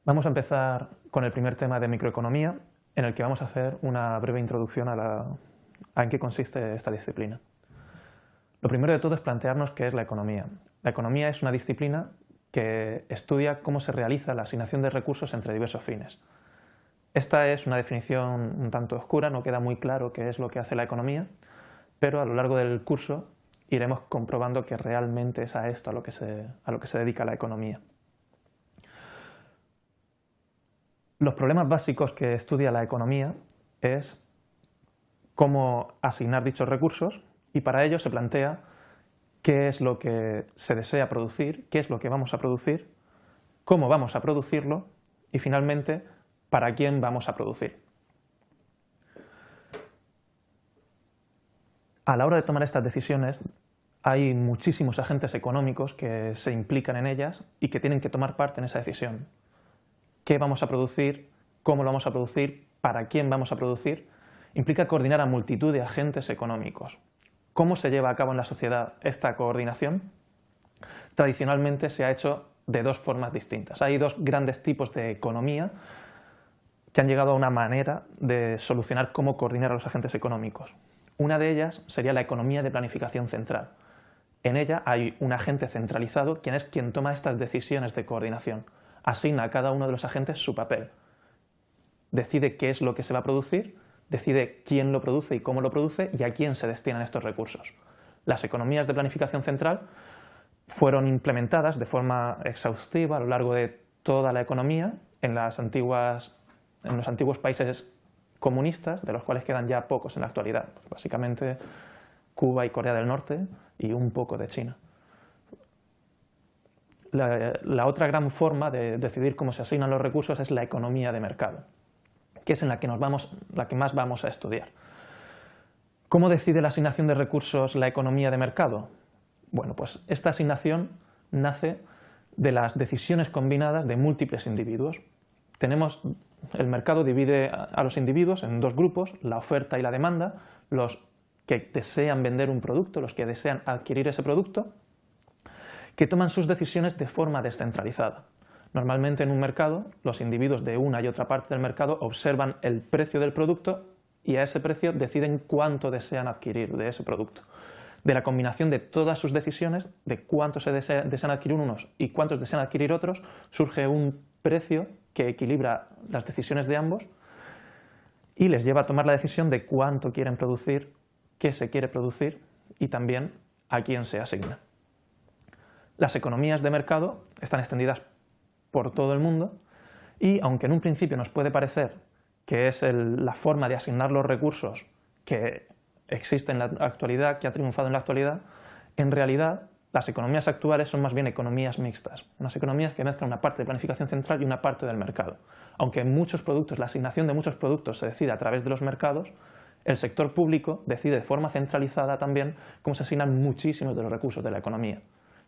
Vamos a empezar con el primer tema de microeconomía, en el que vamos a hacer una breve introducción a en qué consiste esta disciplina. Lo primero de todo es plantearnos qué es la economía. La economía es una disciplina que estudia cómo se realiza la asignación de recursos entre diversos fines. Esta es una definición un tanto oscura, no queda muy claro qué es lo que hace la economía, pero a lo largo del curso iremos comprobando que realmente es a esto a lo que se dedica la economía. Los problemas básicos que estudia la economía es cómo asignar dichos recursos, y para ello se plantea qué es lo que se desea producir, qué es lo que vamos a producir, cómo vamos a producirlo y finalmente para quién vamos a producir. A la hora de tomar estas decisiones hay muchísimos agentes económicos que se implican en ellas y que tienen que tomar parte en esa decisión. ¿Qué vamos a producir? ¿Cómo lo vamos a producir? ¿Para quién vamos a producir? Implica coordinar a multitud de agentes económicos. ¿Cómo se lleva a cabo en la sociedad esta coordinación? Tradicionalmente se ha hecho de dos formas distintas. Hay dos grandes tipos de economía que han llegado a una manera de solucionar cómo coordinar a los agentes económicos. Una de ellas sería la economía de planificación central. En ella hay un agente centralizado, quien toma estas decisiones de coordinación. Asigna a cada uno de los agentes su papel. Decide qué es lo que se va a producir, decide quién lo produce y cómo lo produce y a quién se destinan estos recursos. Las economías de planificación central fueron implementadas de forma exhaustiva a lo largo de toda la economía en los antiguos países comunistas, de los cuales quedan ya pocos en la actualidad, básicamente Cuba y Corea del Norte y un poco de China. La otra gran forma de decidir cómo se asignan los recursos es la economía de mercado, que es en la que más vamos a estudiar. ¿Cómo decide la asignación de recursos la economía de mercado? Bueno, pues esta asignación nace de las decisiones combinadas de múltiples individuos. El mercado divide a los individuos en dos grupos, la oferta y la demanda, los que desean vender un producto, los que desean adquirir ese producto, que toman sus decisiones de forma descentralizada. Normalmente en un mercado, los individuos de una y otra parte del mercado observan el precio del producto y a ese precio deciden cuánto desean adquirir de ese producto. De la combinación de todas sus decisiones, de cuánto desean adquirir unos y cuántos desean adquirir otros, surge un precio que equilibra las decisiones de ambos y les lleva a tomar la decisión de cuánto quieren producir, qué se quiere producir y también a quién se asigna. Las economías de mercado están extendidas por todo el mundo y, aunque en un principio nos puede parecer que es la forma de asignar los recursos que existe en la actualidad, que ha triunfado en la actualidad, en realidad las economías actuales son más bien economías mixtas, unas economías que mezclan una parte de planificación central y una parte del mercado. Aunque en muchos productos, la asignación de muchos productos se decide a través de los mercados, el sector público decide de forma centralizada también cómo se asignan muchísimos de los recursos de la economía.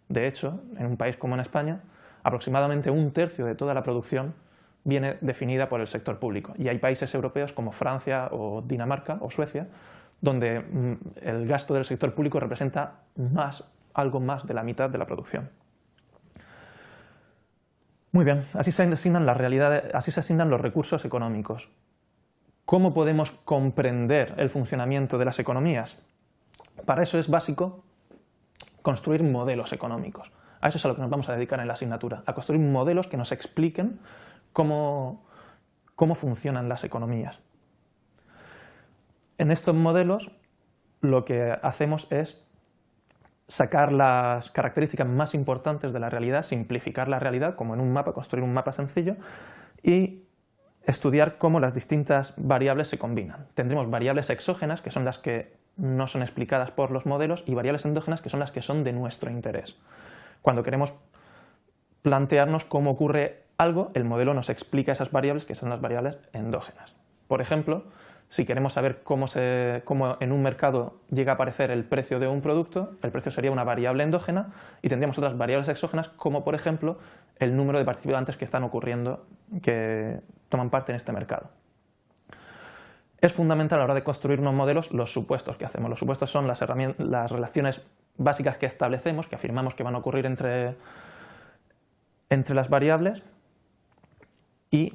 De hecho, en un país como en España, aproximadamente un tercio de toda la producción viene definida por el sector público. Y hay países europeos como Francia o Dinamarca o Suecia, donde el gasto del sector público representa algo más de la mitad de la producción. Muy bien, así se asignan los recursos económicos. ¿Cómo podemos comprender el funcionamiento de las economías? Para eso es básico construir modelos económicos. A eso es a lo que nos vamos a dedicar en la asignatura, a construir modelos que nos expliquen cómo funcionan las economías. En estos modelos lo que hacemos es sacar las características más importantes de la realidad, simplificar la realidad como en un mapa, construir un mapa sencillo y estudiar cómo las distintas variables se combinan. Tendremos variables exógenas, que son las que no son explicadas por los modelos, y variables endógenas, que son las que son de nuestro interés. Cuando queremos plantearnos cómo ocurre algo, el modelo nos explica esas variables, que son las variables endógenas. Por ejemplo, si queremos saber cómo en un mercado llega a aparecer el precio de un producto, el precio sería una variable endógena y tendríamos otras variables exógenas, como por ejemplo el número de participantes que que toman parte en este mercado. Es fundamental a la hora de construir unos modelos los supuestos que hacemos. Los supuestos son las relaciones básicas que establecemos, que afirmamos que van a ocurrir entre las variables, y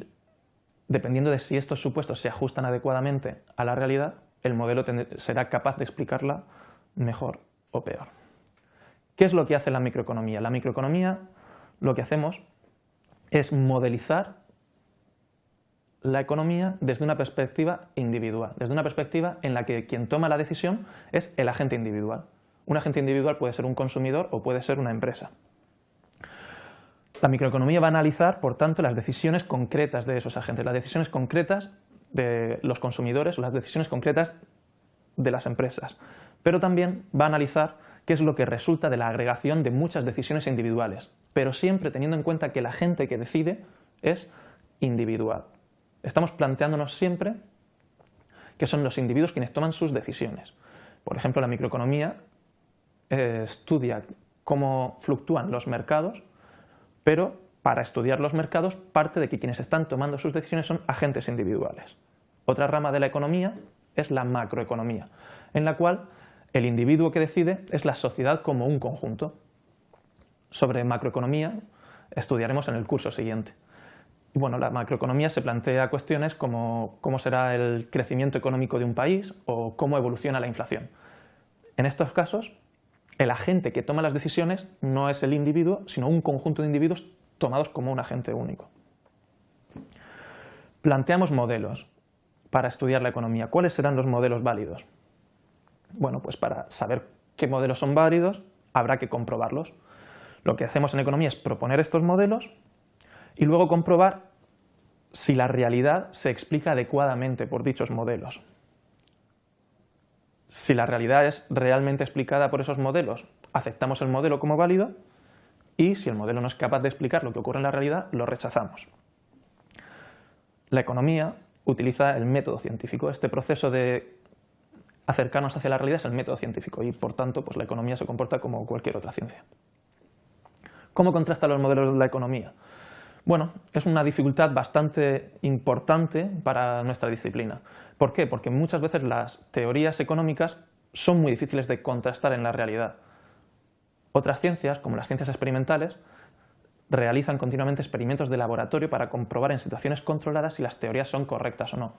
dependiendo de si estos supuestos se ajustan adecuadamente a la realidad, el modelo será capaz de explicarla mejor o peor. ¿Qué es lo que hace la microeconomía? La microeconomía, lo que hacemos es modelizar la economía desde una perspectiva individual, desde una perspectiva en la que quien toma la decisión es el agente individual. Un agente individual puede ser un consumidor o puede ser una empresa. La microeconomía va a analizar, por tanto, las decisiones concretas de esos agentes, las decisiones concretas de los consumidores o las decisiones concretas de las empresas, pero también va a analizar qué es lo que resulta de la agregación de muchas decisiones individuales, pero siempre teniendo en cuenta que el agente que decide es individual. Estamos planteándonos siempre que son los individuos quienes toman sus decisiones. Por ejemplo, la microeconomía estudia cómo fluctúan los mercados, pero para estudiar los mercados parte de que quienes están tomando sus decisiones son agentes individuales. Otra rama de la economía es la macroeconomía, en la cual el individuo que decide es la sociedad como un conjunto. Sobre macroeconomía estudiaremos en el curso siguiente. Bueno, la macroeconomía se plantea cuestiones como cómo será el crecimiento económico de un país o cómo evoluciona la inflación. En estos casos, el agente que toma las decisiones no es el individuo, sino un conjunto de individuos tomados como un agente único. Planteamos modelos para estudiar la economía. ¿Cuáles serán los modelos válidos? Bueno, pues para saber qué modelos son válidos, habrá que comprobarlos. Lo que hacemos en economía es proponer estos modelos y luego comprobar si la realidad se explica adecuadamente por dichos modelos. Si la realidad es realmente explicada por esos modelos, aceptamos el modelo como válido y si el modelo no es capaz de explicar lo que ocurre en la realidad, lo rechazamos. La economía utiliza el método científico. Este proceso de acercarnos hacia la realidad es el método científico y, por tanto, pues la economía se comporta como cualquier otra ciencia. ¿Cómo contrastan los modelos de la economía? Bueno, es una dificultad bastante importante para nuestra disciplina. ¿Por qué? Porque muchas veces las teorías económicas son muy difíciles de contrastar en la realidad. Otras ciencias, como las ciencias experimentales, realizan continuamente experimentos de laboratorio para comprobar en situaciones controladas si las teorías son correctas o no.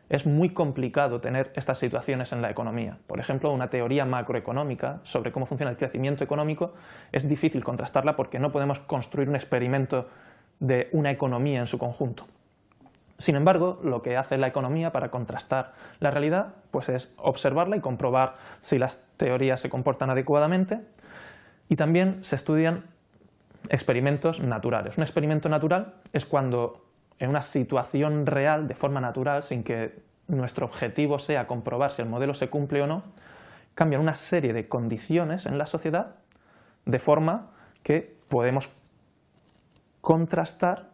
Es muy complicado tener estas situaciones en la economía. Por ejemplo, una teoría macroeconómica sobre cómo funciona el crecimiento económico es difícil contrastarla porque no podemos construir un experimento de una economía en su conjunto. Sin embargo, lo que hace la economía para contrastar la realidad pues es observarla y comprobar si las teorías se comportan adecuadamente, y también se estudian experimentos naturales. Un experimento natural es cuando en una situación real, de forma natural, sin que nuestro objetivo sea comprobar si el modelo se cumple o no, cambian una serie de condiciones en la sociedad de forma que podemos contrastar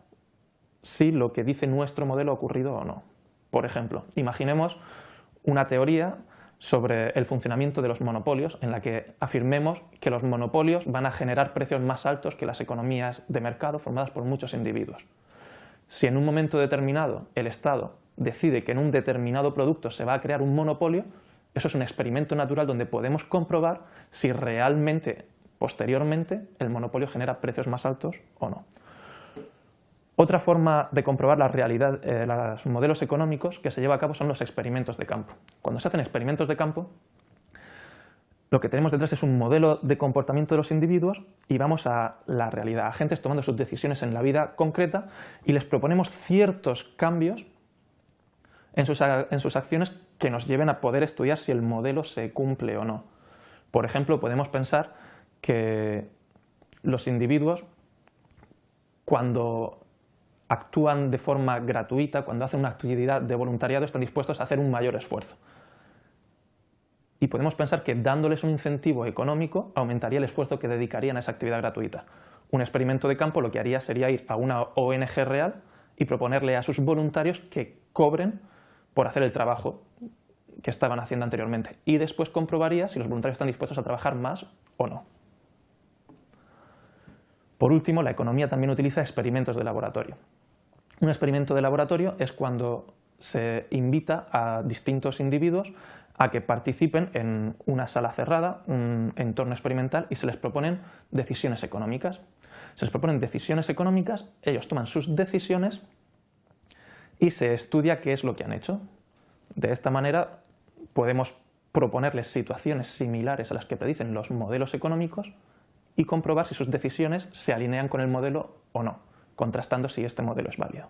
si lo que dice nuestro modelo ha ocurrido o no. Por ejemplo, imaginemos una teoría sobre el funcionamiento de los monopolios en la que afirmemos que los monopolios van a generar precios más altos que las economías de mercado formadas por muchos individuos. Si en un momento determinado el Estado decide que en un determinado producto se va a crear un monopolio, eso es un experimento natural donde podemos comprobar si realmente, posteriormente, el monopolio genera precios más altos o no. Otra forma de comprobar la realidad, los modelos económicos que se lleva a cabo son los experimentos de campo. Cuando se hacen experimentos de campo, lo que tenemos detrás es un modelo de comportamiento de los individuos y vamos a la realidad, a agentes tomando sus decisiones en la vida concreta y les proponemos ciertos cambios en sus acciones que nos lleven a poder estudiar si el modelo se cumple o no. Por ejemplo, podemos pensar que los individuos, cuando actúan de forma gratuita, cuando hacen una actividad de voluntariado, están dispuestos a hacer un mayor esfuerzo. Y podemos pensar que dándoles un incentivo económico aumentaría el esfuerzo que dedicarían a esa actividad gratuita. Un experimento de campo lo que haría sería ir a una ONG real y proponerle a sus voluntarios que cobren por hacer el trabajo que estaban haciendo anteriormente. Y después comprobaría si los voluntarios están dispuestos a trabajar más o no. Por último, la economía también utiliza experimentos de laboratorio. Un experimento de laboratorio es cuando se invita a distintos individuos a que participen en una sala cerrada, un entorno experimental, y se les proponen decisiones económicas. Se les proponen decisiones económicas, ellos toman sus decisiones y se estudia qué es lo que han hecho. De esta manera podemos proponerles situaciones similares a las que predicen los modelos económicos y comprobar si sus decisiones se alinean con el modelo o no, contrastando si este modelo es válido.